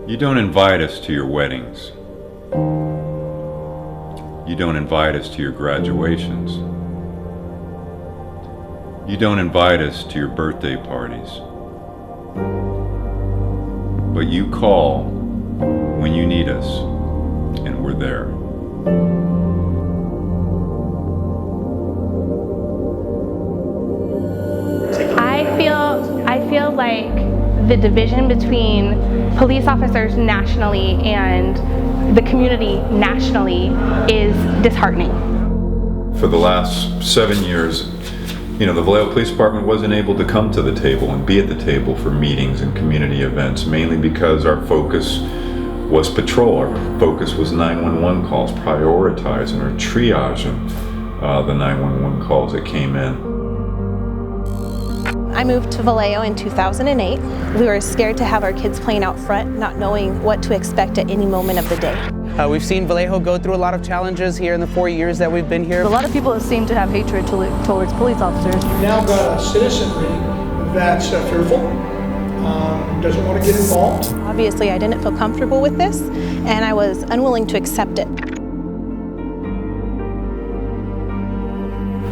You don't invite us to your weddings. You don't invite us to your graduations. You don't invite us to your birthday parties. But you call when you need us, and we're there. I feel like the division between police officers nationally and the community nationally is disheartening. For the last 7 years, the Vallejo Police Department wasn't able to come to the table and be at the table for meetings and community events, mainly because our focus was patrol. Our focus was 911 calls, prioritizing or triaging the 911 calls that came in. I moved to Vallejo in 2008. We were scared to have our kids playing out front, not knowing what to expect at any moment of the day. We've seen Vallejo go through a lot of challenges here in the 4 years that we've been here. A lot of people seem to have hatred towards police officers. We've now got a citizenry that's fearful, doesn't want to get involved. Obviously, I didn't feel comfortable with this, and I was unwilling to accept it.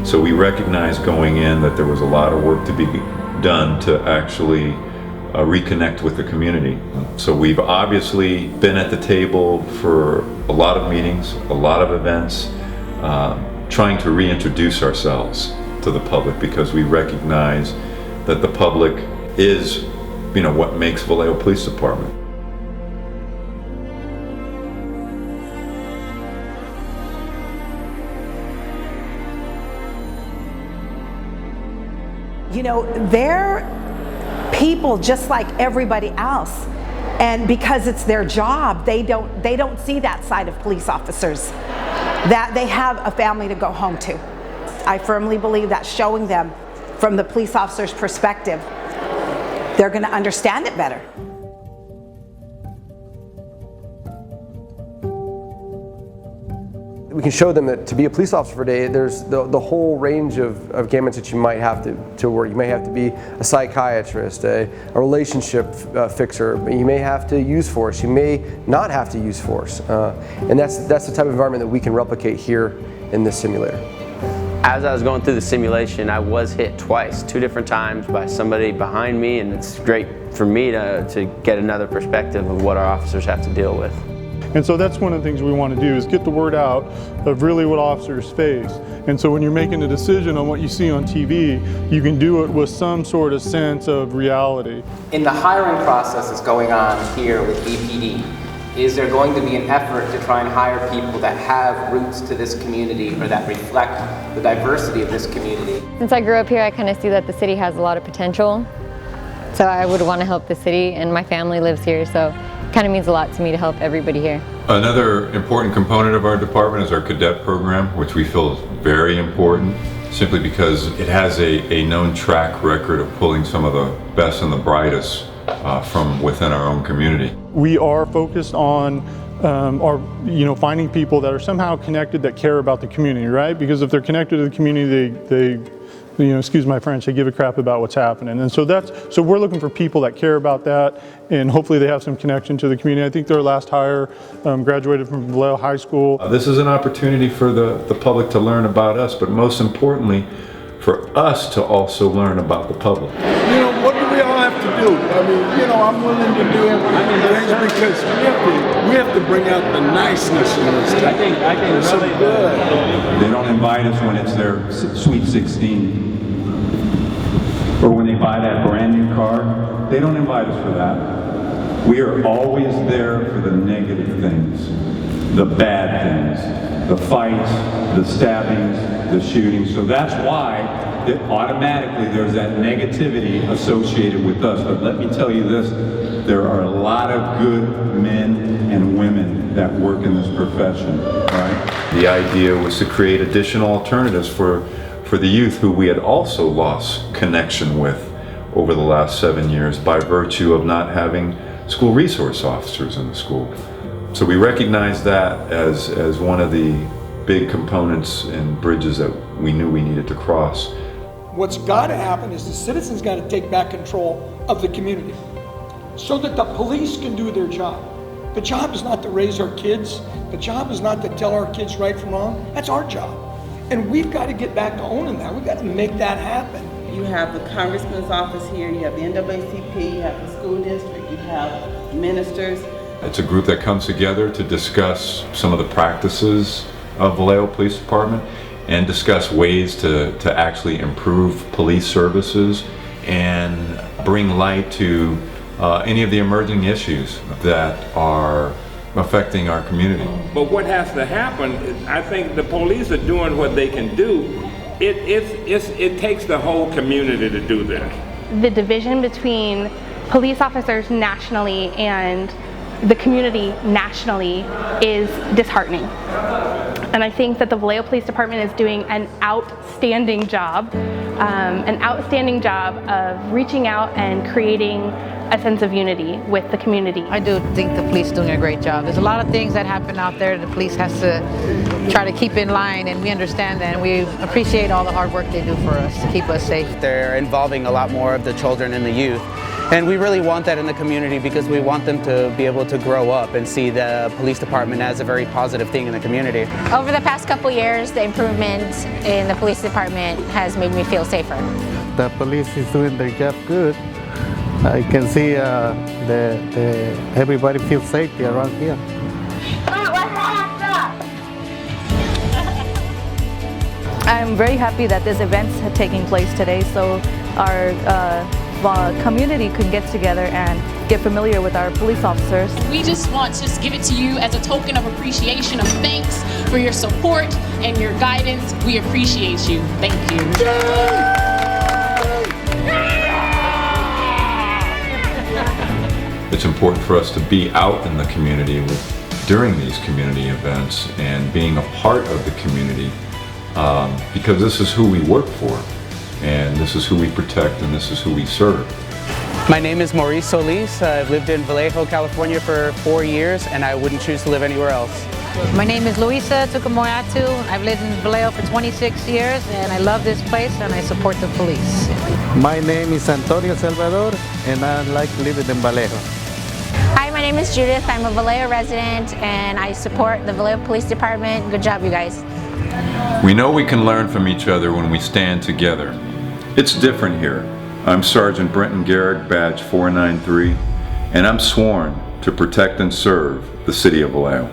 So we recognized going in that there was a lot of work to be done to actually reconnect with the community. So we've obviously been at the table for a lot of meetings, a lot of events, trying to reintroduce ourselves to the public, because we recognize that the public is, what makes Vallejo Police Department. They're people just like everybody else, and because it's their job, they don't see that side of police officers, that they have a family to go home to. I firmly believe that showing them from the police officer's perspective, they're going to understand it better. We can show them that to be a police officer for a day, there's the whole range of gamuts that you might have to work. You may have to be a psychiatrist, a relationship fixer. You may have to use force. You may not have to use force. And that's the type of environment that we can replicate here in this simulator. As I was going through the simulation, I was hit twice, 2 different times by somebody behind me, and it's great for me to get another perspective of what our officers have to deal with. And so that's one of the things we want to do, is get the word out of really what officers face. And so when you're making a decision on what you see on TV, you can do it with some sort of sense of reality. In the hiring process that's going on here with VPD, is there going to be an effort to try and hire people that have roots to this community or that reflect the diversity of this community? Since I grew up here, I kind of see that the city has a lot of potential. So I would want to help the city, and my family lives here, so kind of means a lot to me to help everybody here. Another important component of our department is our cadet program, which we feel is very important, simply because it has a known track record of pulling some of the best and the brightest from within our own community. We are focused on finding people that are somehow connected, that care about the community, right? Because if they're connected to the community, they excuse my French, they give a crap about what's happening. And so we're looking for people that care about that, and hopefully they have some connection to the community. I think their last hire graduated from Vallejo High School. This is an opportunity for the public to learn about us, but most importantly, for us to also learn about the public. What do we all have to do? I'm willing to do things because we have to bring out the niceness in this town. I think it's so good. They don't invite us when it's their Sweet 16 or when they buy that brand new car. They don't invite us for that. We are always there for the negative things, the bad things, the fights, the stabbings, the shootings. So that's why automatically there's that negativity associated with us. But let me tell you this, there are a lot of good men and women that work in this profession, right? The idea was to create additional alternatives for the youth who we had also lost connection with over the last 7 years by virtue of not having school resource officers in the school. So we recognize that as one of the big components and bridges that we knew we needed to cross. What's got to happen is the citizens got to take back control of the community. so that the police can do their job. The job is not to raise our kids. The job is not to tell our kids right from wrong. That's our job. And we've got to get back to owning that. We've got to make that happen. You have the congressman's office here, you have the NAACP, you have the school district, you have ministers. It's a group that comes together to discuss some of the practices of Vallejo Police Department and discuss ways to actually improve police services and bring light to any of the emerging issues that are affecting our community. But what has to happen is, I think the police are doing what they can do. It takes the whole community to do this. The division between police officers nationally and the community nationally is disheartening. And I think that the Vallejo Police Department is doing an outstanding job of reaching out and creating a sense of unity with the community. I do think the police are doing a great job. There's a lot of things that happen out there the police has to try to keep in line, and we understand that, and we appreciate all the hard work they do for us to keep us safe. They're involving a lot more of the children and the youth. And we really want that in the community because we want them to be able to grow up and see the police department as a very positive thing in the community. Over the past couple years, the improvement in the police department has made me feel safer. The police is doing their job good. I can see everybody feels safety around here. I'm very happy that this event's taking place today, so our community can get together and get familiar with our police officers. We just want to give it to you as a token of appreciation, of thanks for your support and your guidance. We appreciate you. Thank you. It's important for us to be out in the community during these community events and being a part of the community because this is who we work for, and this is who we protect, and this is who we serve. My name is Maurice Solis. I've lived in Vallejo, California for 4 years, and I wouldn't choose to live anywhere else. My name is Luisa Tucamoyatu. I've lived in Vallejo for 26 years, and I love this place, and I support the police. My name is Antonio Salvador, and I like living in Vallejo. Hi, my name is Judith. I'm a Vallejo resident, and I support the Vallejo Police Department. Good job, you guys. We know we can learn from each other when we stand together. It's different here. I'm Sergeant Brenton Garrick, badge 493, and I'm sworn to protect and serve the city of Vallejo.